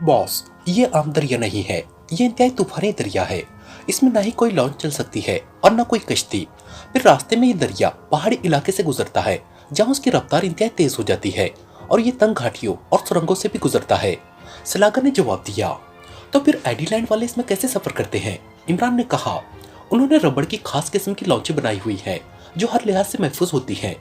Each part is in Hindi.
बॉस, ये आम दरिया नहीं है, ये इंतहाई तूफानी दरिया है। इसमें ना ही कोई लॉन्च चल सकती है और ना कोई कश्ती। फिर रास्ते में ये दरिया पहाड़ी इलाके से गुजरता है, जहाँ उसकी रफ्तार इंतहाई तेज हो जाती है और ये तंग घाटियों और सुरंगों से भी गुजरता है। सलागा ने जवाब दिया। तो फिर एडीलैंड वाले इसमें कैसे सफर करते हैं? इमरान ने कहा। उन्होंने रबड़ की खास किस्म की लॉन्चें बनाई हुई है जो हर लिहाज से महफूज होती हैं।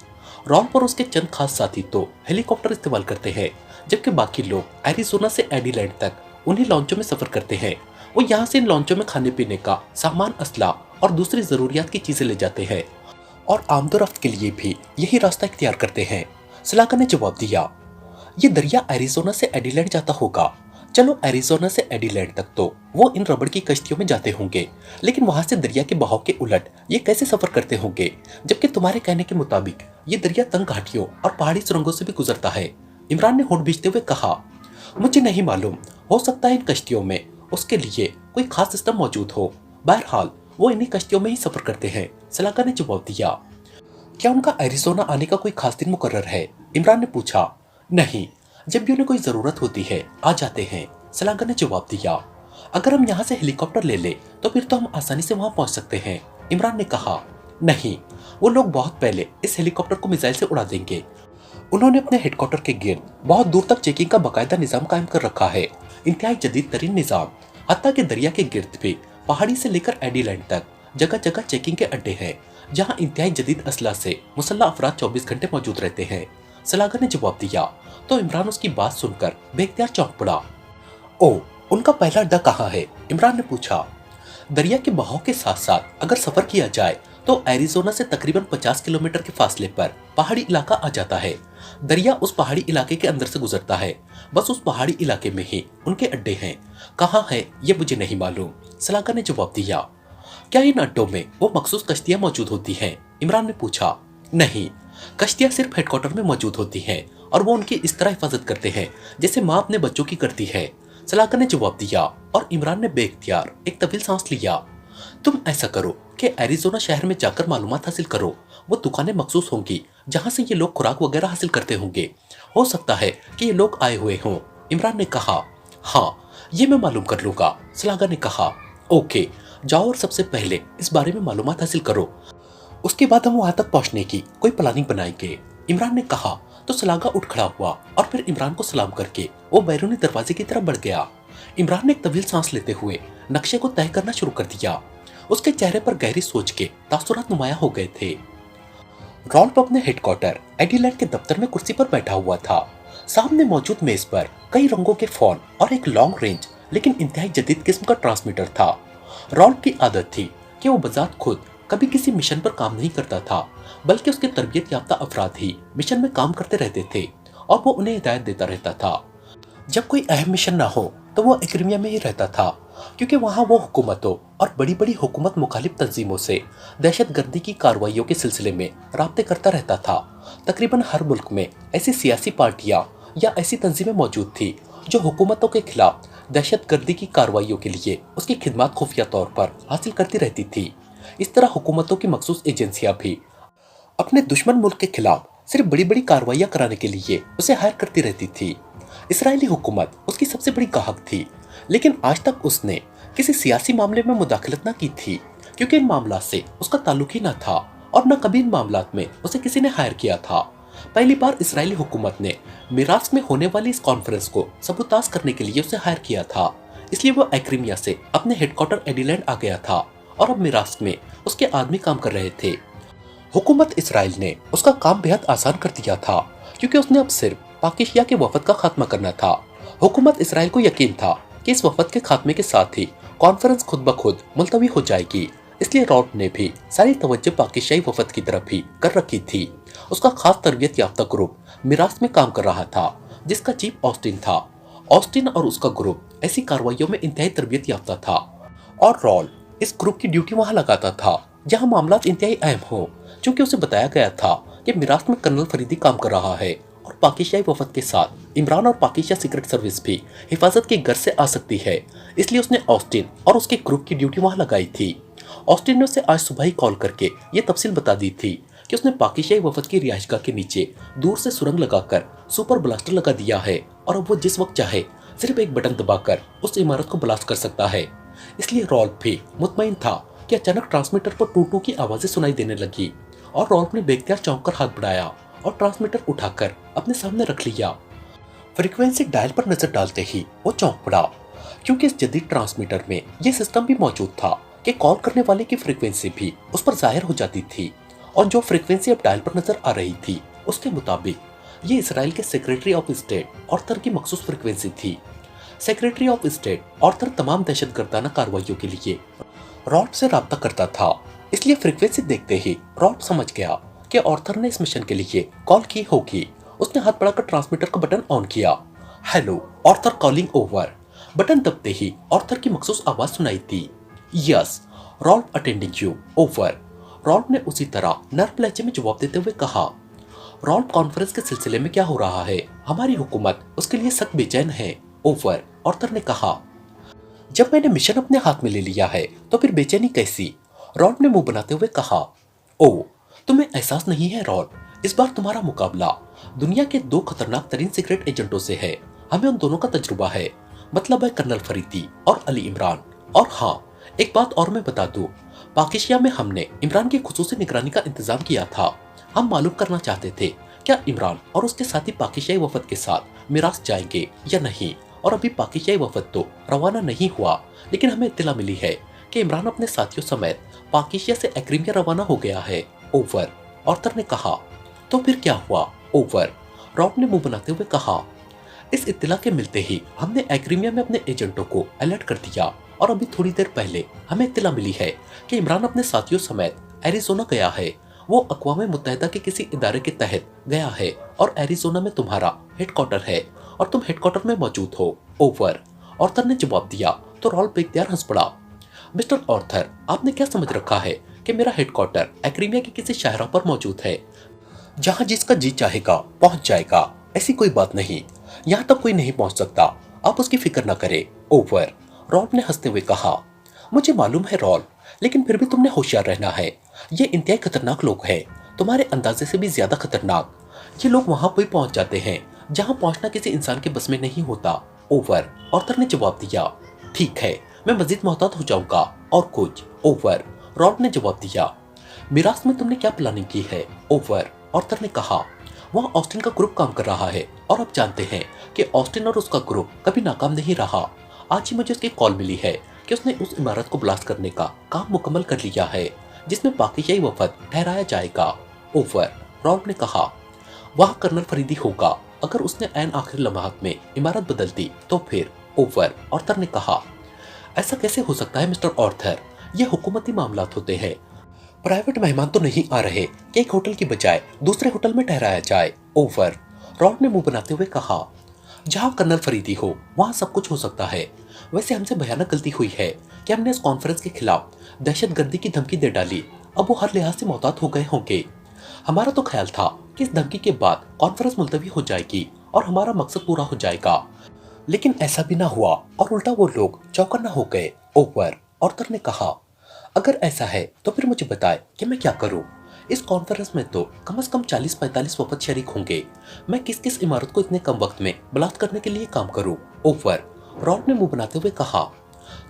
रॉल्फ और उसके चंद खास साथी तो हेलीकॉप्टर इस्तेमाल करते हैं, जबकि बाकी लोग एरिजोना से एडीलैंड तक उन्हीं लॉन्चों में सफर करते हैं। वो यहाँ से इन लॉन्चों में खाने पीने का सामान, असला और दूसरी जरूरियात की चीजें ले जाते हैं और आमदोरफ्त के लिए भी यही रास्ता इख्तियार करते हैं। सलाका ने जवाब दिया। ये दरिया एरिजोना से एडीलैंड जाता होगा। चलो, एरिजोना से एडीलैंड तक तो वो इन रबड़ की कश्तियों में जाते होंगे, लेकिन वहां से दरिया के बहाव के उलट ये कैसे सफर करते होंगे? जबकि तुम्हारे कहने के मुताबिक ये दरिया तंग घाटियों और पहाड़ी सुरंगों से भी गुजरता है। इमरान ने होंठ भींचते हुए कहा। मुझे नहीं मालूम, हो सकता है इन कश्तियों में उसके लिए कोई खास सिस्टम मौजूद हो। बहरहाल वो इन्हीं कश्तियों में ही सफर करते हैं। सलाका ने जवाब दिया। क्या उनका एरिजोना आने का कोई खास दिन मुकर्रर है? इमरान ने पूछा। नहीं, जब भी उन्हें कोई जरूरत होती है आ जाते हैं, सलागा ने जवाब दिया। अगर हम यहाँ से हेलीकॉप्टर ले ले तो फिर तो हम आसानी से वहां पहुंच सकते हैं। इमरान ने कहा। नहीं, वो लोग बहुत पहले इस हेलीकॉप्टर को मिसाइल से उड़ा देंगे। उन्होंने अपने हेडक्वार्टर के गिर्द बहुत दूर तक चेकिंग का बाकायदा निजाम कायम कर रखा है, इंतहाई जदीद तरीन निजाम। हत्ता के दरिया के गिर्द भी पहाड़ी से लेकर एडीलैंड तक जगह जगह चेकिंग के अड्डे हैं, जहां इंतहाई जदीद असला से मुसल्ला अफराद 24 घंटे मौजूद रहते हैं। सलागा ने जवाब दिया। तो इमरान उसकी बात सुनकर बेख्तियार चौंक पड़ा। ओ, उनका पहला अड्डा कहाँ है? इमरान ने पूछा। दरिया के बहाव के साथ साथ अगर सफर किया जाए तो एरिजोना से तकरीबन 50 किलोमीटर के फासले पर पहाड़ी इलाका आ जाता है। दरिया उस पहाड़ी इलाके के अंदर से गुजरता है। बस उस पहाड़ी इलाके में ही उनके अड्डे हैं। कहाँ है ये मुझे नहीं मालूम, सलाका ने जवाब दिया। क्या इन अड्डों में वो मखसूस कश्तियां मौजूद होती हैं? इमरान ने पूछा। नहीं, कश्तियां सिर्फ हेडक्वार्टर में मौजूद होती हैं और वो उनकी इस तरह हिफाजत करते हैं जैसे माँ अपने बच्चों की करती है। सलाका ने जवाब दिया और इमरान ने बेख्तियार एक तवील सांस लिया। तुम ऐसा करो कि एरिजोना शहर में जाकर मालूमात हासिल करो। वो दुकानें मखसूस होंगी जहां से ये लोग खुराक वगैरह हासिल करते होंगे। हो सकता है कि ये लोग आए हुए हों। इमरान ने कहा। हाँ, ये मैं मालूम कर लूंगा, सलागा ने कहा। ओके, जाओ और सबसे पहले इस बारे में मालूमात हासिल करो। उसके बाद हम वहां तक पहुंचने की कोई प्लानिंग बनाएंगे, इमरान ने कहा। तो सलागा उठ खड़ा हुआ और फिर इमरान को सलाम करके वो बैरूनी दरवाजे की तरफ बढ़ गया। इमरान ने एक तवील सांस लेते हुए नक्शे को तय करना शुरू कर दिया। उसके चेहरे पर गहरी सोच के तासुरात नुमाया हो गए थे। रॉल्फ अपने हेडक्वार्टर एडीलैंड के दफ्तर में कुर्सी पर बैठा हुआ था। सामने मौजूद मेज पर कई रंगों के फोन और एक लॉन्ग रेंज लेकिन इंतहाई जदीद किस्म का ट्रांसमीटर था। रॉल्फ की आदत थी कि वो बजात खुद कभी किसी मिशन पर काम नहीं करता था, बल्कि उसके तरबियत याफ्ता अफराद ही मिशन में काम करते रहते थे और वो उन्हें हिदायत देता रहता था। जब कोई अहम मिशन ना हो तो वो एक्रीमिया में ही रहता था, क्योंकि वहाँ वो हुकूमतों और बड़ी बड़ी हुकूमत मुखालिफ तंजीमों से दहशत गर्दी की कार्रवाइयों के सिलसिले में राब्ते करता रहता था। तकरीबन हर मुल्क में ऐसी सियासी पार्टियां या ऐसी तंजीमें मौजूद थी जो हुकूमतों के खिलाफ दहशत गर्दी की कार्रवाइयों के लिए उसकी खिदमत खुफिया तौर पर हासिल करती रहती थी। इस तरह हुकूमतों की मखसूस एजेंसियां भी अपने दुश्मन मुल्क के खिलाफ सिर्फ बड़ी बड़ी कार्रवाइयां कराने के लिए उसे हायर करती रहती थी। इसराइली हुकूमत उसकी सबसे बड़ी गाहक थी, लेकिन आज तक उसने किसी सियासी मामले में मुदाखलत न की थी, क्योंकि इन मामलों से उसका ताल्लुक ही न था और न कभी इन मामलों में उसे किसी ने हायर किया था। पहली बार इसराइली हुकूमत ने मिरास में होने वाली इस कॉन्फ्रेंस को सबूताज करने के लिए उसे हायर किया था, इसलिए वो एक्रीमिया से अपने हेडक्वार्टर एडीलैंड आ गया था और अब मिरास में उसके आदमी काम कर रहे थे। हुकूमत इसराइल ने उसका काम बेहद आसान कर दिया था, क्योंकि उसने अब सिर्फ पाकिस्तान के वफद का खात्मा करना था। हुकूमत इसराइल को यकीन था कि इस वफद के खात्मे के साथ ही कॉन्फ्रेंस खुद ब खुद मुलतवी हो जाएगी, इसलिए रॉल्फ ने भी सारी तवज्जो पाकिस्तानी वफद की तरफ ही कर रखी थी। उसका खास तरबियत याफ्ता ग्रुप मिरास में काम कर रहा था, जिसका चीफ ऑस्टिन था। ऑस्टिन और उसका ग्रुप ऐसी कार्रवाइयों में इंतहाई तरबियत याफ्ता था और रॉल्फ इस ग्रुप की ड्यूटी वहां लगाता था जहां मामला इंतहाई अहम हो, क्योंकि उसे बताया गया था कि मिरास में कर्नल फरीदी काम कर रहा है और पाकिस्तानी वफद के साथ इमरान और पाकिस्तान सीक्रेट सर्विस भी हिफाजत की गर्ज से आ सकती है, इसलिए उसने ऑस्टिन और उसके ग्रुप की ड्यूटी वहां लगाई थी। ऑस्टिन ने उसे आज सुबह ही कॉल करके ये तफसील बता दी थी कि उसने पाकिस्तानी वफद की रिहाइशगाह के नीचे दूर से सुरंग लगाकर सुपर ब्लास्टर लगा दिया है और अब वो जिस वक्त चाहे सिर्फ एक बटन दबाकर उस इमारत को ब्लास्ट कर सकता है। इसलिए रॉल्फ भी मुतमईन था कि अचानक ट्रांसमीटर पर टू टू की आवाजें सुनाई देने लगी और रॉल्फ ने बेख्तियार चौंक कर हाथ बढ़ाया और ट्रांसमीटर उठाकर अपने सामने रख लिया। फ्रीक्वेंसी डायल पर नजर डालते ही वो चौंक पड़ा, क्योंकि इस जदीद ट्रांसमीटर में यह सिस्टम भी मौजूद था कि कॉल करने वाले की फ्रीक्वेंसी भी उस पर जाहिर हो जाती थी और जो फ्रीक्वेंसी अब डायल पर नजर आ रही थी उसके मुताबिक ये इसराइल के सेक्रेटरी ऑफ स्टेट ऑर्थर की मखसूस फ्रीक्वेंसी थी। सेक्रेटरी ऑफ स्टेट ऑर्थर तमाम दहशतगर्दाना कार्रवाइयों के लिए रॉल्फ से राब्ता करता था, इसलिए फ्रीक्वेंसी देखते ही रॉल्फ समझ गया कि ऑर्थर ने इस मिशन के लिए कॉल की होगी। उसने हाथ बढ़ाकर ट्रांसमीटर का बटन ऑन किया। Hello Arthur, calling over. Button दबते ही ऑर्थर की मखसूस आवाज सुनाई दी। Yes Ralph, attending you, over. Ralph ने उसी तरह नर्म लहजे में जवाब देते हुए कहा। रॉल्फ, कॉन्फ्रेंस के सिलसिले में क्या हो रहा है? हमारी हुकूमत उसके लिए सख्त बेचैन है, ओवर। ऑर्थर ने कहा। जब मैंने मिशन अपने हाथ में ले लिया है तो फिर बेचैनी कैसी? रॉल्फ ने मुंह बनाते हुए कहा। ओह, तुम्हें एहसास नहीं है रॉल्फ, इस बार तुम्हारा मुकाबला दुनिया के दो खतरनाक तरीन सीक्रेट एजेंटों से है। हमें उन दोनों का तजुर्बा है, मतलब है कर्नल फरीदी और अली इमरान। और हाँ, एक बात और मैं बता दूं, पाकिस्तान में हमने इमरान की खुसूसी निगरानी का इंतजाम किया था। हम मालूम करना चाहते थे क्या इमरान और उसके साथी पाकिस्तानी वफद के साथ मिराज जाएंगे या नहीं, और अभी पाकिस्तानी वफद तो रवाना नहीं हुआ, लेकिन हमें इत्तला मिली है कि इमरान अपने साथियों समेत पाकिस्तान से क्रीमिया रवाना हो गया है, ओवर। ऑर्थर ने कहा। तो फिर क्या हुआ, ओवर? रॉल्फ ने मुंह बनाते हुए कहा। इस इत्तला के मिलते ही हमने क्रीमिया में अपने एजेंटों को अलर्ट कर दिया और अभी थोड़ी देर पहले हमें इत्तला मिली है कि इमरान अपने साथियों समेत एरिजोना गया है। वो अक़वाम मुत्तहिदा के किसी इदारे के तहत गया है और एरिजोना में तुम्हारा हेडक्वार्टर है और तुम हेडक्वार्टर में मौजूद हो, ओवर। ऑर्थर ने जवाब दिया तो रॉल्फ बेख्तियार हंस पड़ा। मिस्टर ऑर्थर, आपने क्या समझ रखा है कि मेरा हेडक्वार्टर क्रीमिया के किसी शाहरा पर मौजूद है जहां जिसका जी चाहेगा पहुंच जाएगा? ऐसी कोई बात नहीं, यहाँ तक कोई नहीं पहुंच सकता, आप उसकी फिक्र न करें, ओवर। रॉल्फ ने हंसते हुए कहा। मुझे मालूम है रॉल्फ, लेकिन फिर भी तुमने होशियार रहना है। ये इंतहाई खतरनाक लोग हैं, तुम्हारे अंदाजे से भी ज्यादा खतरनाक। ये लोग वहां पर पहुंच जाते हैं जहां पहुंचना किसी इंसान के बस में नहीं होता, ओवर। ऑर्थर ने जवाब दिया। ठीक है, मैं मजीद मोहतात हो जाऊंगा और कुछ, ओवर। रॉल्फ ने जवाब दिया। मिराज में तुमने क्या प्लानिंग की है, ओवर? ऑर्थर ने कहा। वहाँ ऑस्टिन का ग्रुप काम कर रहा है और आप जानते हैं कि ऑस्टिन और उसका ग्रुप कभी नाकाम नहीं रहा। आज ही मुझे उसकी कॉल मिली है कि उसने उस इमारत को ब्लास्ट करने का काम मुकम्मल कर लिया है जिसमें पाकिस्तानी वफद ठहराया जाएगा, ओवर। रॉल्फ ने कहा। वहाँ कर्नल फरीदी होगा, अगर उसने ऐन आखिरी लम्हात में इमारत बदल दी तो फिर, ओवर। ऑर्थर ने कहा। ऐसा कैसे हो सकता है मिस्टर ऑर्थर, ये हुकूमती मामलात होते हैं। प्राइवेट मेहमान तो नहीं आ रहे कि एक होटल की बजाय दूसरे होटल में ठहराया जाए, ओवर। रॉल्फ ने मुंह बनाते हुए कहा। जहां कर्नल फरीदी हो वहां सब कुछ हो सकता है। वैसे हमसे भयानक गलती हुई है कि हमने इस कॉन्फ्रेंस के खिलाफ दहशतगर्दी की धमकी दे डाली। अब वो हर लिहाज से मोहतात हो गए होंगे। हमारा तो ख्याल था कि इस धमकी के बाद कॉन्फ्रेंस मुलतवी हो जाएगी और हमारा मकसद पूरा हो जाएगा, लेकिन ऐसा भी ना हुआ और उल्टा वो लोग चौकन्ना हो गए, ओवर। ऑर्थर ने कहा। अगर ऐसा है तो फिर मुझे बताए कि मैं क्या करूं। इस कॉन्फ्रेंस में तो कम से कम 40-45 वफद शरीक होंगे। मैं किस किस इमारत को इतने कम वक्त में ब्लास्ट करने के लिए काम करूं, ओवर। रॉल्फ ने मुंह बनाते हुए कहा।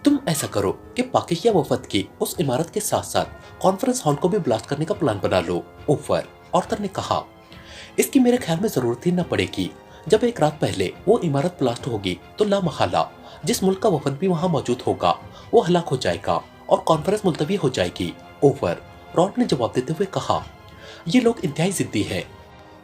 तुम ऐसा करो कि पाकिस्तान वफद की उस इमारत के साथ साथ कॉन्फ्रेंस हॉल को भी ब्लास्ट करने का प्लान बना लो, ओवर। ऑर्थर ने कहा। इसकी मेरे ख्याल में जरूरत ही न पड़ेगी। जब एक रात पहले वो इमारत ब्लास्ट होगी तो लामहला जिस मुल्क का वफद भी वहां मौजूद होगा वो हलाक हो जाएगा और कॉन्फ्रेंस मुलतवी हो जाएगी, ओवर। रॉल्फ ने जवाब देते हुए कहा। ये लोग इंतहाई जिद्दी हैं।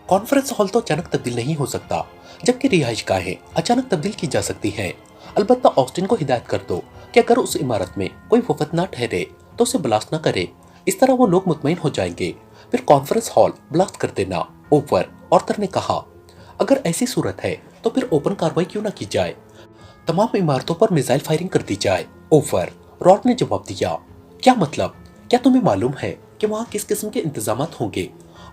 कॉन्फ्रेंस हॉल तो अचानक तब्दील नहीं हो सकता, जबकि रिहाइश गाहें अचानक तब्दील की जा सकती हैं। अलबत्ता ऑस्टिन को हिदायत कर दो कि अगर उस इमारत में कोई वफद ना ठहरे तो उसे ब्लास्ट ना करे। इस तरह वो लोग मुतमईन हो जाएंगे। फिर कॉन्फ्रेंस हॉल ब्लास्ट कर देना, ओवर। ऑर्थर ने कहा। अगर ऐसी सूरत है तो फिर ओपन कार्रवाई क्यों ना की जाए, तमाम इमारतों पर मिसाइल फायरिंग कर दी जाए, ओवर। रॉल्फ ने जवाब दिया। क्या मतलब? क्या तुम्हें मालूम है कि वहाँ किस किस्म के इंतजामात होंगे?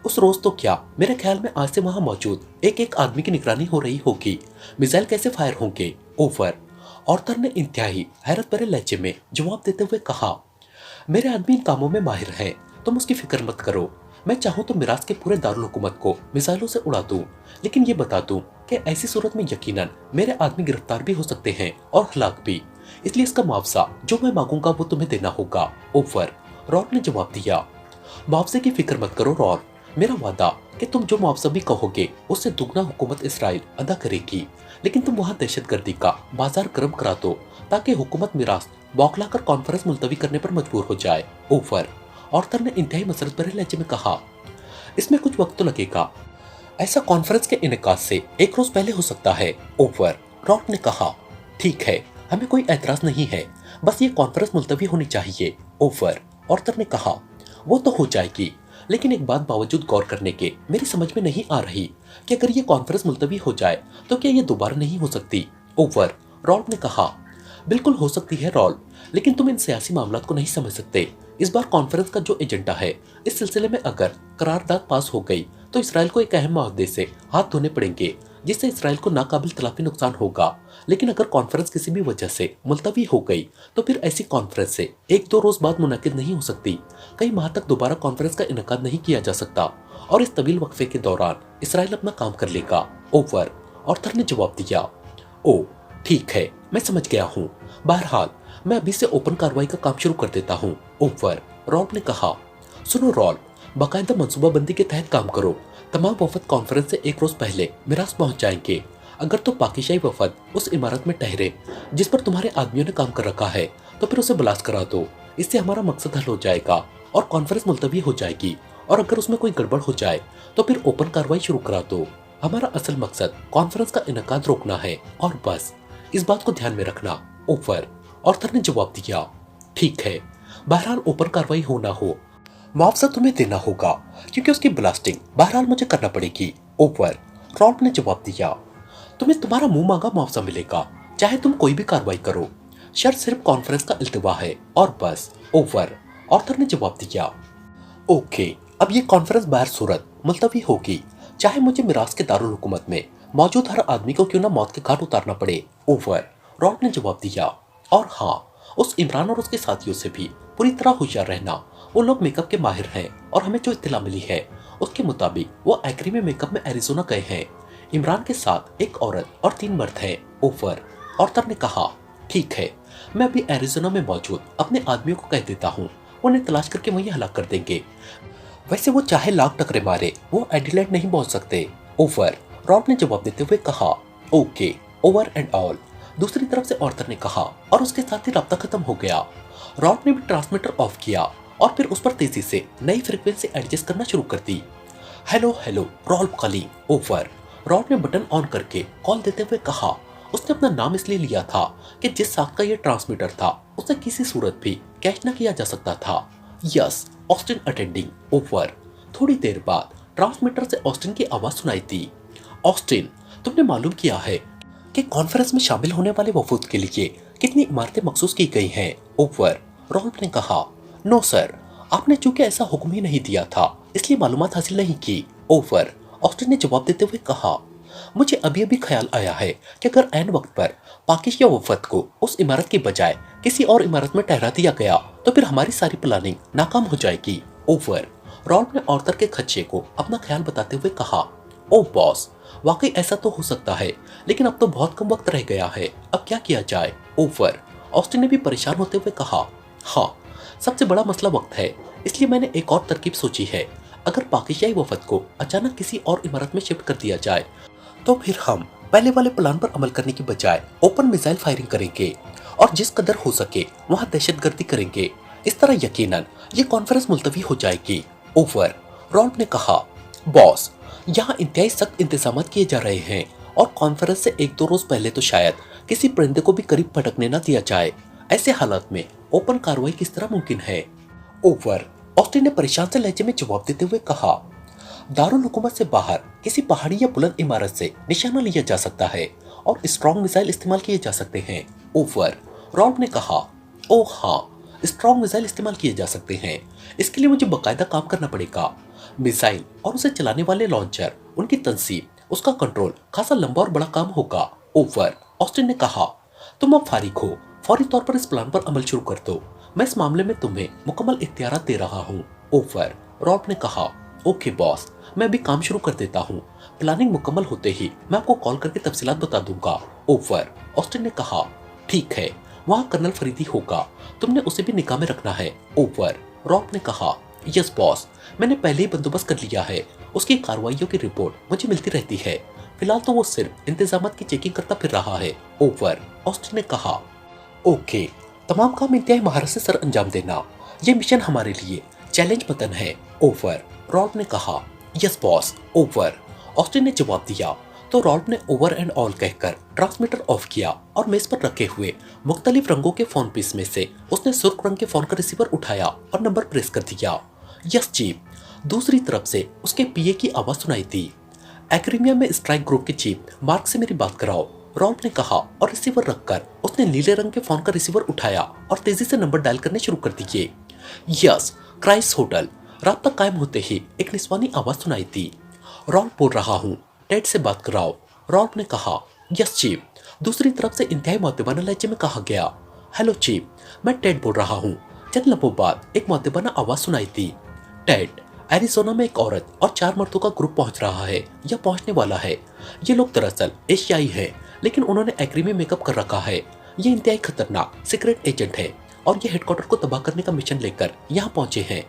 उस रोज तो क्या, मेरे ख्याल में आज से वहाँ मौजूद एक एक आदमी की निगरानी हो रही होगी। मिसाइल कैसे फायर होंगे, ओवर। ऑर्थर ने इंतहाई हैरत भरे लहजे में जवाब देते हुए कहा। मेरे आदमी इन कामों में माहिर हैं, तुम उसकी फिक्र मत करो। मैं चाहूँ तो मिराज के पूरे दारुल हुकूमत को मिसाइलों से उड़ा दूं, लेकिन ये बता दूं कि ऐसी सूरत में यकीनन मेरे आदमी गिरफ्तार भी हो सकते हैं और हलाक भी। इसलिए इसका मुआवजा जो मैं मांगूंगा वो तुम्हें देना होगा। ओवर रॉल ने जवाब दिया, मुआवजे की फिक्र मत करो रॉल, मेरा वादा कि तुम जो मुआवजा भी कहोगे उससे दुगना हुकूमत इसराइल अदा करेगी। लेकिन तुम वहाँ दहशतगर्दी का बाजार गर्म करा दो ताकि हुकूमत मिराज बौखलाकर कॉन्फ्रेंस मुलतवी करने पर मजबूर हो जाए। ओवर ऑर्थर ने इंतहाई मसरत भरे लहजे में कहा, इसमें कुछ वक्त तो लगेगा, ऐसा कॉन्फ्रेंस के इनेकाद से एक रोज पहले हो सकता है। ओवर रॉक ने कहा, ठीक है, हमें कोई एतराज नहीं है, बस ये कॉन्फ्रेंस मुलतवी होनी चाहिए। ओवर ऑर्थर ने कहा, वो तो हो जाएगी, लेकिन एक बात बावजूद गौर करने के मेरी समझ में नहीं आ रही कि अगर ये कॉन्फ्रेंस मुलतवी हो जाए तो क्या ये दोबारा नहीं हो सकती। ओवर रॉल ने कहा, बिल्कुल हो सकती है रॉल, लेकिन तुम इन सियासी मामलों को नहीं समझ सकते। इस बार कॉन्फ्रेंस का जो एजेंडा है, इस सिलसिले में अगर करारदाद पास हो गई तो इसराइल को एक अहम मुद्दे से हाथ धोने पड़ेंगे जिससे इसराइल को नाकाबिल तलाफी नुकसान होगा। लेकिन अगर कॉन्फ्रेंस किसी भी वजह से मुलतवी हो गई तो फिर ऐसी कॉन्फ्रेंस से एक दो रोज बाद मुनाकिद नहीं हो सकती। कई माह तक दोबारा कॉन्फ्रेंस का इनेकाद नहीं किया जा सकता और इस तवील वक्फे के दौरान इसराइल अपना काम कर लेगा। ओवर ऑर्थर ने जवाब दिया, ओ ठीक है, मैं समझ गया हूँ। बहरहाल मैं अभी से ओपन कार्रवाई का काम शुरू कर देता हूँ। ओवर रॉल ने कहा, सुनो रॉल, बाकायदा मनसूबाबंदी के तहत काम करो। तमाम वफद कॉन्फ्रेंस से एक रोज पहले मिराज पहुंच जाएंगे। अगर तो पाकिस्तानी वफद उस इमारत में ठहरे जिस पर तुम्हारे आदमियों ने काम कर रखा है तो फिर उसे ब्लास्ट करा दो। इससे हमारा मकसद हल हो जाएगा और कॉन्फ्रेंस मुलतवी हो जाएगी। और अगर उसमें कोई गड़बड़ हो जाए तो फिर ओपन कार्रवाई शुरू करा दो। हमारा असल मकसद कॉन्फ्रेंस का इनेकाद रोकना है और बस, इस बात को ध्यान में रखना। ओवर ऑर्थर ने जवाब दिया, ठीक है, बहरहाल ओपन कार्रवाई हो ना हो, मुआवजा तुम्हें देना होगा क्योंकि उसकी ब्लास्टिंग बहरहाल मुझे करना पड़ेगी। ओवर रॉल ने जवाब दिया, तुम्हें तुम्हारा मुंह मांगा मुआवजा मिलेगा, चाहे तुम कोई भी कार्रवाई करो, शर्त सिर्फ कॉन्फ्रेंस का इल्तिवा है और बस। ओवर ऑर्थर ने जवाब दिया, ओके, अब ये कॉन्फ्रेंस बाहर सूरत मुलतवी होगी, चाहे मुझे मिराज के दारुल हुकूमत में मौजूद हर आदमी को क्यों ना मौत के घाट उतारना पड़े। ओवर रॉल ने जवाब दिया, और हाँ, उस इमरान और उसके साथियों से भी पूरी तरह होशियार रहना। वो लोग मेकअप के माहिर हैं और हमें जो इत्तला मिली है उसके मुताबिक वो एक्री में मेकअप में एरिजोना गए हैं। इमरान के साथ एक औरत और 3 मर्द हैं। ओवर ऑर्थर ने कहा, ठीक है, मैं अभी एरिजोना में मौजूद अपने आदमियों को कह देता हूँ, उन्हें तलाश करके वहीं हलाक कर देंगे। वैसे वो चाहे लाख टकरे मारे, वो एडिलेड नहीं पहुंच सकते। ओवर रॉब ने जवाब देते हुए कहा, ओके, ओवर एंड ऑल। दूसरी तरफ से ऑर्थर ने कहा और उसके साथ ही राब्ता खत्म हो गया। रॉब ने भी ट्रांसमीटर ऑफ किया और फिर उस पर तेजी से नई फ्रीक्वेंसी एडजस्ट करना शुरू कर दी। Hello hello Ralph calling. Over Rob ने बटन ऑन करके कॉल देते हुए कहा। उसने अपना नाम इसलिए लिया था कि जिस साख का यह ट्रांसमीटर था उसे किसी सूरत भी कैच न किया जा सकता था। Yes, Austin attending. ओवर थोड़ी देर बाद ट्रांसमीटर से ऑस्टिन की आवाज सुनाई दी। ऑस्टिन, तुमने मालूम किया है कि कॉन्फ्रेंस में शामिल होने वाले वफूद के लिए कितनी इमारतें मखसूस की गई हैं। ओवर रॉल्फ ने कहा, नो सर, आपने चूंकि ऐसा हुक्म ही नहीं दिया था इसलिए मालूमात हासिल नहीं की। ओवर ऑस्टिन ने जवाब देते हुए कहा, मुझे अभी अभी ख्याल आया है कि अगर ऐन वक्त पर पाकिस्तान वफद को उस इमारत के बजाय किसी और इमारत में ठहरा दिया गया तो फिर हमारी सारी प्लानिंग नाकाम हो जाएगी। ओवर रॉल्फ ने ऑर्थर के खदशे को अपना ख्याल बताते हुए कहा, ओ बॉस, वाकई ऐसा तो हो सकता है, लेकिन अब तो बहुत कम वक्त रह गया है, अब क्या किया जाए। ओवर ऑस्टिन ने भी परेशान होते हुए कहा, हाँ, सबसे बड़ा मसला वक्त है, इसलिए मैंने एक और तरकीब सोची है। अगर पाकिस्तानी वफद को अचानक किसी और इमारत में शिफ्ट कर दिया जाए तो फिर हम पहले वाले प्लान पर अमल करने की बजाय ओपन मिसाइल फायरिंग करेंगे और जिस कदर हो सके वहां दहशतगर्दी करेंगे। इस तरह यकीनन ये कॉन्फ्रेंस मुलतवी हो जाएगी। ओवर रॉल्फ ने कहा, बॉस, यहाँ इंतहाई सख्त इंतजाम किए जा रहे हैं और कॉन्फ्रेंस से एक दो रोज पहले तो शायद किसी परिंदे को भी करीब भटकने न दिया जाए। ऐसे हालात में ओपन कार्रवाई किस तरह मुमकिन है। ओवर ऑस्टिन ने परेशान से लहजे में जवाब देते हुए कहा, दारुल हुकूमत से बाहर किसी पहाड़ी या बुलंद इमारत से निशाना लिया जा सकता है और स्ट्रॉन्ग मिसाइल इस्तेमाल किए जा सकते हैं। ओवर रॉल्फ ने कहा, ओ हाँ, स्ट्रॉन्ग मिसाइल इस्तेमाल किए जा सकते हैं। इसके लिए मुझे बाकायदा काम करना पड़ेगा। मिसाइल और उसे चलाने वाले लॉन्चर, उनकी तंसीब, उसका कंट्रोल खासा लंबा और बड़ा काम होगा। ओवर ऑस्टिन ने कहा, तुम अब फारिग हो, फौरी तौर पर इस प्लान पर अमल शुरू कर दो। मैं इस मामले में तुम्हें मुकम्मल इख्तियारात दे रहा हूँ। ओवर रॉल्फ ने कहा, ओके बॉस, मैं अभी काम शुरू कर देता हूँ। प्लानिंग मुकम्मल होते ही मैं आपको कॉल करके तफसीलात बता दूंगा। ओवर। ऑस्टिन ने कहा, ठीक है, वहाँ कर्नल फरीदी होगा, तुमने उसे भी निगाह में रखना है। ओवर। रॉब ने कहा, यस बॉस, मैंने पहले ही बंदोबस्त कर लिया है। उसकी कार्रवाइयों की रिपोर्ट मुझे मिलती रहती है। फिलहाल तो वो सिर्फ इंतजामात की चेकिंग करता फिर रहा है। ओवर। ऑस्टिन ने कहा, ओके, तमाम काम इंतहाई महारत से सर अंजाम देना। ये मिशन हमारे लिए चैलेंज मतन है। ओवर। रॉल्फ ने कहा, यस बॉस। ओवर। ऑस्टिन ने जवाब दिया तो रॉल्फ ने ओवर एंड ऑल कहकर ट्रांसमीटर ऑफ किया और मेज पर रखे हुए मुख्तलिफ रंगों के फोन पीस में से उसने सुर्ख रंग के फोन का रिसीवर उठाया और नंबर प्रेस कर दिया। Yes chief. दूसरी तरफ से उसके पीए की आवाज सुनाई दी। एक्रीमिया में स्ट्राइक ग्रुप के चीफ मार्क से मेरी बात कराओ, रॉल्फ ने कहा और रिसीवर रखकर उसने नीले रंग के फोन का रिसीवर उठाया और तेजी से नंबर डायल करने शुरू कर दिए। यस, क्राइस होटल। राब्ता कायम होते ही एक निस्वानी आवाज सुनाई दी। रॉल्फ बोल रहा हूँ, टेड से बात कराओ, रॉल्फ ने कहा। Yes chief. दूसरी तरफ से इंतहाई मुअद्दिबाना लहजे में कहा गया, हेलो चीफ, मैं टेड बोल रहा हूँ। चंद लम्हों बाद एक मुअद्दिबाना आवाज सुनाई दी। टेड, एरिज़ोना में एक औरत और 4 मर्दों का ग्रुप पहुंच रहा है या पहुंचने वाला है। ये लोग दरअसल एशियाई हैं, लेकिन उन्होंने एक्रीमी मेकअप कर रखा है। ये इंतहाई खतरनाक सीक्रेट एजेंट है और ये हेडक्वार्टर को तबाह करने का मिशन लेकर यहाँ पहुंचे हैं।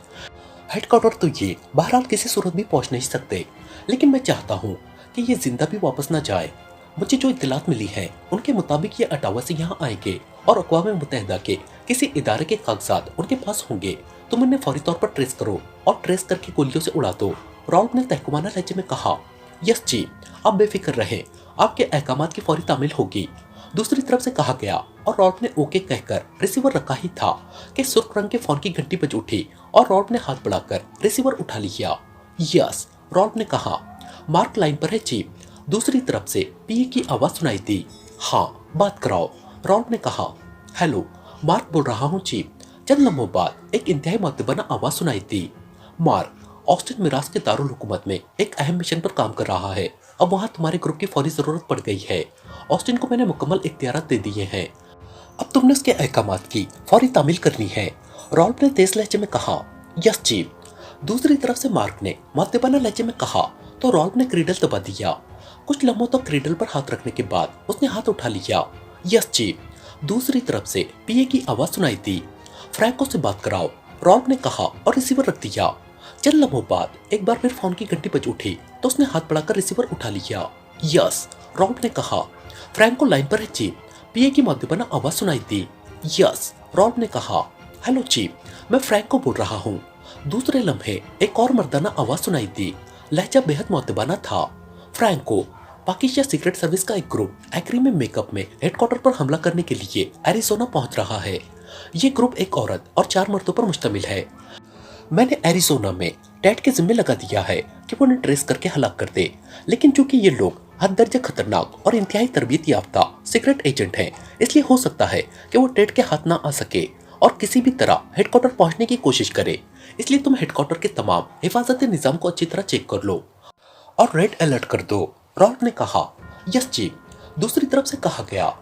हेडक्वार्टर तो ये बहरहाल किसी सूरत भी पहुंच नहीं सकते, लेकिन मैं चाहता हूँ कि ये जिंदा भी वापस न जाए। मुझे जो इत्तलात मिली है उनके मुताबिक ये अटावा से यहाँ आएंगे और अक़वाम मुत्तहिदा के किसी इदारे के कागजात उनके पास होंगे। तुम उन्हें फौरी तौर पर ट्रेस करो और ट्रेस करके गोलियों से उड़ा दो, रॉल्फ ने तहकुमाना लहजे में कहा। यस जी, आप बेफिक्र रहें, आपके अहकामात की फौरी तामील होगी, दूसरी तरफ से कहा गया और रॉल्फ ने ओके कहकर रिसीवर रखा ही था कि सुर्ख रंग के फोन की घंटी बज उठी और रॉल्फ ने हाथ बढ़ाकर रिसीवर उठा लिया। यस, रॉल्फ ने कहा, मार्क लाइन पर है चीफ। दूसरी तरफ से पीए की आवाज सुनाई दी। हाँ, बात कराओ, रॉल्फ ने कहा। हेलो, मार्क बोल रहा हूँ चीफ। चंद लम्हों बाद एक इंतहाई मुअद्दिबाना आवाज सुनाई दी। मार्क, ऑस्टिन मिराज के दारुल हुकूमत में एक अहम मिशन पर काम कर रहा है। अब वहाँ तुम्हारे ग्रुप की फौरी जरूरत पड़ गई है। ऑस्टिन को मैंने मुकम्मल इख्तियारात दे दिए हैं। अब तुमने उसके अहकामात की फौरी तामील करनी है, रॉल्फ ने तेज लहजे में कहा। Yes chief. दूसरी तरफ से मार्क ने मुअद्दिबाना लहजे में कहा तो रॉल्फ ने क्रीडल दबा दिया। कुछ लम्हों तक क्रीडल पर हाथ रखने के बाद उसने हाथ उठा लिया। Yes chief. दूसरी तरफ से पीए की आवाज सुनाई दी। फ्रैंको से बात कराओ, रॉल्फ ने कहा और रिसीवर रख दिया। चंद लम्हों बाद एक बार फिर फोन की घंटी बज उठी तो उसने हाथ बढ़ाकर रिसीवर उठा लिया। यस, रॉल्फ ने कहा। फ्रैंको लाइन पर है चीफ। पीए की मुअद्दिबाना आवाज सुनाई दी। यस, रॉल्फ ने कहा। हेलो चीफ, मैं फ्रैंको बोल रहा हूँ। दूसरे लम्हे एक और मर्दाना आवाज सुनाई दी। लहजा बेहद मुअद्दिबाना था। फ्रैंको, पाकिस्तान सीक्रेट सर्विस का एक ग्रुप एक्रीमी मेकअप में हेडक्वार्टर पर हमला करने के लिए एरिज़ोना पहुंच रहा है। ये ग्रुप एक औरत और 4 मर्दों पर मुश्तमिल है। मैंने एरिज़ोना में टेड के जिम्मे लगा दिया है कि वो उन्हें ट्रेस करके हलाक कर दे, लेकिन चूंकि ये लोग हद दर्जे खतरनाक और इंतहाई तरबियत याफ्ता सीक्रेट एजेंट हैं, इसलिए हो सकता है कि वो टेड के हाथ ना आ सके और किसी भी तरह हेडक्वार्टर पहुंचने की कोशिश करे। इसलिए तुम हेडक्वार्टर के तमाम हिफाजती निज़ाम को अच्छी तरह चेक कर लो और रेड अलर्ट कर दो, रॉल्फ ने कहा। Yes chief. दूसरी तरफ से कहा गया।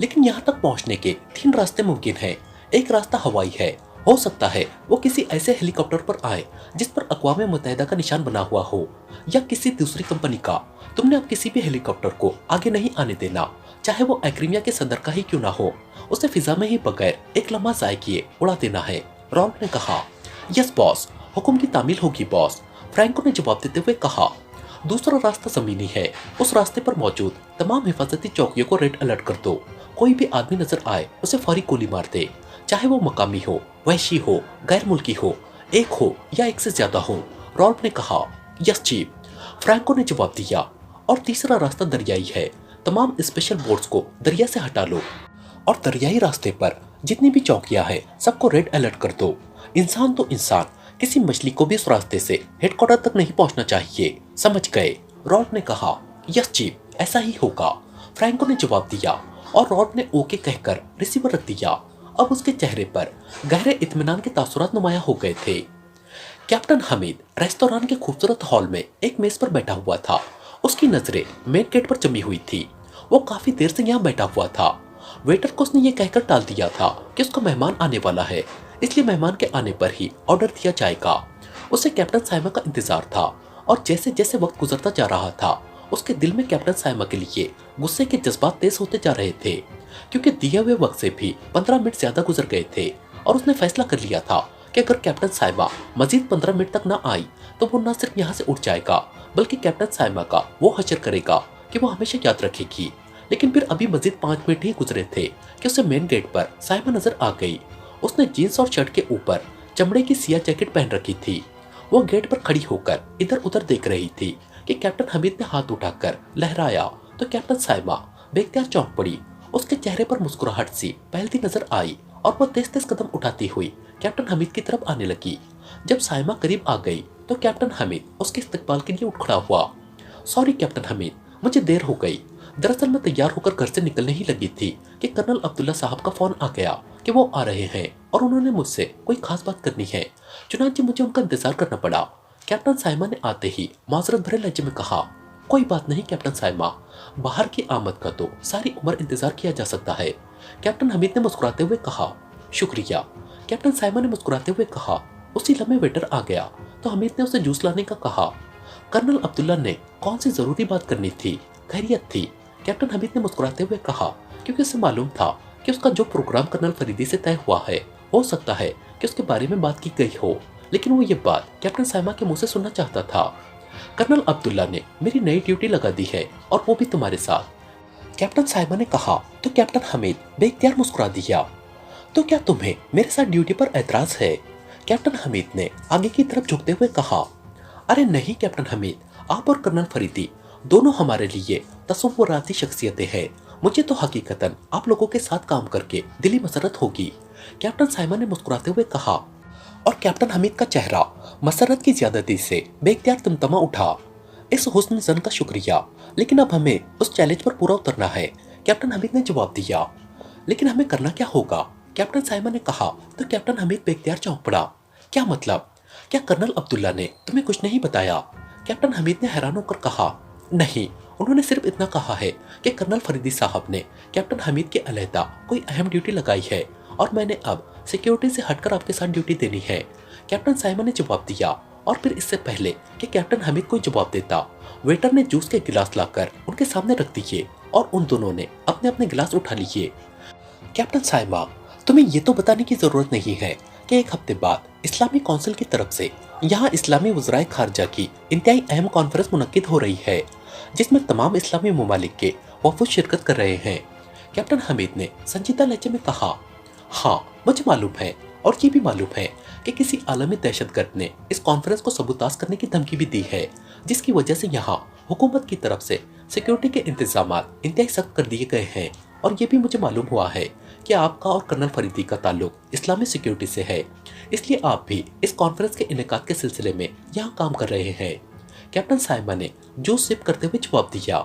लेकिन यहाँ तक पहुँचने के 3 रास्ते मुमकिन हैं। एक रास्ता हवाई है, हो सकता है वो किसी ऐसे हेलीकॉप्टर पर आए जिस पर अक़वाम मुत्तहिदा का निशान बना हुआ हो, या किसी दूसरी कंपनी का। तुमने अब किसी भी हेलीकॉप्टर को आगे नहीं आने देना, चाहे वो एक्रीमिया के सदर का ही क्यों ना हो। उसे फिजा में ही बगैर एक लम्हा ज़ाय किए उड़ा देना है, रॉल्फ ने कहा। यस बॉस, हुक्म की तामील होगी बॉस, फ्रैंको ने जवाब देते हुए कहा। दूसरा रास्ता जमीनी है, उस रास्ते पर मौजूद तमाम हिफाजती चौकियों को रेड अलर्ट कर दो। कोई भी आदमी नजर आए उसे फौरी गोली मार दे, चाहे वो मकामी हो, वहशी हो, गैर मुल्की हो, एक हो या एक से ज्यादा हो, रॉल्फ ने कहा। यस चीफ, फ्रैंको ने जवाब दिया। और तीसरा रास्ता दरियाई है, तमाम स्पेशल बोट्स को दरिया से हटा लो और दरियाई रास्ते पर जितनी भी चौकियां हैं सबको रेड अलर्ट कर दो। इंसान तो इंसान, किसी मछली को भी इस रास्ते से हेडक्वार्टर तक नहीं पहुंचना चाहिए, समझ गए, रॉल्फ ने कहा। यस चीफ, ऐसा ही होगा, फ्रैंको ने जवाब दिया और रॉल्फ ने ओके कहकर रिसीवर रख दिया। अब उसके चेहरे पर गहरे इत्मीनान के तासुरात नुमाया हो गए थे। कैप्टन हमीद रेस्तोरां के खूबसूरत हॉल में एक मेज पर बैठा हुआ था। उसकी नजरें मेन गेट पर जमी हुई थी। वो काफी देर से यहाँ बैठा हुआ था। वेटर को उसने ये कहकर टाल दिया था कि उसका मेहमान आने वाला है, इसलिए मेहमान के आने पर ही ऑर्डर दिया जाएगा। उसे कैप्टन साइमा का इंतजार था और जैसे जैसे वक्त गुजरता जा रहा था उसके दिल में कैप्टन साइमा के लिए गुस्से के जज्बात तेज होते जा रहे थे, क्योंकि दिए हुए वक्त से भी 15 मिनट ज्यादा गुजर गए थे और उसने फैसला कर लिया था कि अगर कैप्टन साइमा मजीद 15 मिनट तक न आई तो वो न सिर्फ यहाँ से उठ जाएगा बल्कि कैप्टन साइमा का वो हशर करेगा कि वो हमेशा याद रखेगी। लेकिन फिर अभी मजीद 5 मिनट ही गुजरे थे कि उसे मेन गेट पर साइमा नजर आ गई। उसने जीन्स और शर्ट के ऊपर चमड़े की सिया जैकेट पहन रखी थी। वो गेट पर खड़ी होकर इधर उधर देख रही थी कि कैप्टन हमीद ने हाथ उठाकर लहराया तो कैप्टन साइमा बेख्तियार चौंक पड़ी। उसके चेहरे पर मुस्कुराहट सी पहलती नजर आई और वो तेज तेज कदम उठाती हुई कैप्टन हमीद की तरफ आने लगी। जब साइमा करीब आ गई तो कैप्टन हमीद उसके इस्तकबाल के लिए उठ खड़ा हुआ। सॉरी कैप्टन हमीद, मुझे देर हो गई। दरअसल मैं तैयार होकर घर से निकलने ही लगी थी कि कर्नल अब्दुल्ला साहब का फोन आ गया कि वो आ रहे हैं और उन्होंने मुझसे कोई खास बात करनी है, चुनांचे मुझे उनका इंतजार करना पड़ा। कैप्टन साइमा ने आते ही माजरत भरे लहजे में कहा, कोई बात नहीं कैप्टन साइमा, बाहर की आमद का तो सारी उम्र इंतजार किया जा सकता है। कैप्टन हमीद ने मुस्कुराते हुए कहा, शुक्रिया। कैप्टन साइमा ने मुस्कुराते हुए कहा। उसी लम्हे वेटर आ गया तो हमीद ने उसे जूस लाने का कहा। कर्नल अब्दुल्ला ने कौन सी जरूरी बात करनी थी, खैरियत थी? कैप्टन हमीद ने मुस्कुराते हुए कहा, क्योंकि उसे मालूम था कि उसका जो प्रोग्राम कर्नल फरीदी से तय हुआ है हो सकता है कि उसके बारे में बात की गई हो, लेकिन वो ये बात कैप्टन साइमा के मुंह से सुनना चाहता था। कर्नल अब्दुल्ला ने मेरी नई ड्यूटी लगा दी है और वो भी तुम्हारे साथ, कैप्टन साइमा ने कहा तो कैप्टन हमीद बेख्तियार मुस्कुरा दिया। तो क्या तुम्हें मेरे साथ ड्यूटी पर ऐतराज है? कैप्टन हमीद ने आगे की तरफ झुकते हुए कहा, अरे नहीं कैप्टन हमीद, आप और कर्नल फरीदी दोनों हमारे लिए तसव्वुराती शख्सियतें हैं। मुझे तो हकीकतन आप लोगों के साथ काम करके दिली मसरत होगी, कैप्टन साइमा ने मुस्कुराते हुए कहा। और कैप्टन हमीद का चेहरा मसरत की ज्यादती से बेख्तियार तमतमा उठा। इस हुस्न ज़न का शुक्रिया, लेकिन अब हमें उस चैलेंज पर पूरा उतरना है, कैप्टन हमीद ने जवाब दिया। लेकिन हमें करना क्या होगा? कैप्टन साइमा ने कहा तो कैप्टन हमीद बेख्तियार चौंक पड़ा। क्या मतलब? क्या कर्नल अब्दुल्ला ने तुम्हें कुछ नहीं बताया? कैप्टन हमीद ने हैरान होकर कहा, नहीं, उन्होंने सिर्फ इतना कहा है कि कर्नल फरीदी साहब ने कैप्टन हमीद के अलहदा कोई अहम ड्यूटी लगाई है और मैंने अब सिक्योरिटी से हटकर आपके साथ ड्यूटी देनी है, कैप्टन साइमा ने जवाब दिया। और फिर इससे पहले कि कैप्टन हमीद कोई जवाब देता, वेटर ने जूस के गिलास लाकर उनके सामने रख दिए और उन दोनों ने अपने अपने गिलास उठा लिए। कैप्टन साइमा, तुम्हें ये तो बताने की जरूरत नहीं है कि एक हफ्ते बाद इस्लामी काउंसिल की तरफ से यहाँ इस्लामी वज़राए खारजा की इंतहाई अहम कॉन्फ्रेंस मुनक्किद हो रही है, जिसमें तमाम इस्लामी ममालिक के वफूद शिरकत कर रहे हैं, कैप्टन हमीद ने संजीदा लहजे में कहा। हाँ, मुझे मालूम है और ये भी मालूम है कि किसी आलमी दहशतगर्द ने इस कॉन्फ्रेंस को सबूताज करने की धमकी भी दी है, जिसकी वजह से यहाँ हुकूमत की तरफ से सिक्योरिटी के इंतजाम इंतहाई सख्त कर दिए गए हैं। और ये भी मुझे मालूम हुआ है कि आपका और कर्नल फरीदी का ताल्लुक इस्लामी सिक्योरिटी से है, इसलिए आप भी इस कॉन्फ्रेंस के इनेकाद के सिलसिले में यहाँ काम कर रहे हैं, कैप्टन साइमा ने जूस सिप करते हुए जवाब दिया।